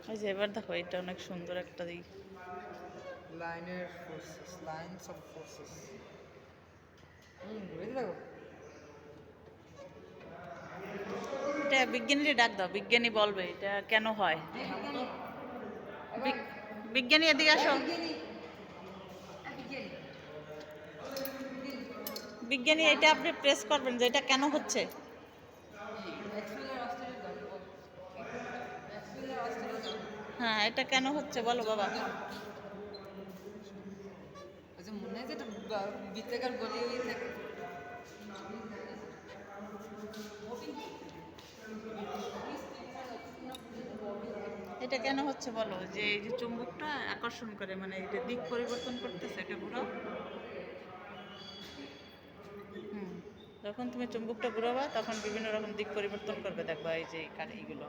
ওই যে এবার দেখো, এটা অনেক সুন্দর একটা দিক। লাইনের ফোর্সেস, লাইনস অফ ফোর্সেস। বুঝতে দেখো। এটা বিজ্ঞানীরে ডাক দাও, বিজ্ঞানী বলবে এটা কেন হয়। এই বিজ্ঞানী, একবার বিজ্ঞানী এদিকে এই আসো। বিজ্ঞানী, এই বিজ্ঞানী, বিজ্ঞানী, এটা আপনি প্রেস করবেন যে এটা কেন হচ্ছে। ম্যাক্সওয়েলের অস্থিরের গল্প, ম্যাক্সওয়েলের অস্থিরের গল্প। হ্যাঁ, এটা কেন হচ্ছে বলো বাবা। আচ্ছা, মনে হয় যে একটা বৃত্তাকার গলি হয়ে থাকে। এটা কেন হচ্ছে বলো, যে এই যে চুম্বকটা আকর্ষণ করে, মানে এটা দিক পরিবর্তন করতেছে এটা পুরো। হুম, যখন তুমি চুম্বকটা ঘুরাবা তখন বিভিন্ন রকম দিক পরিবর্তন করবে, দেখবা এই যে এইগুলো।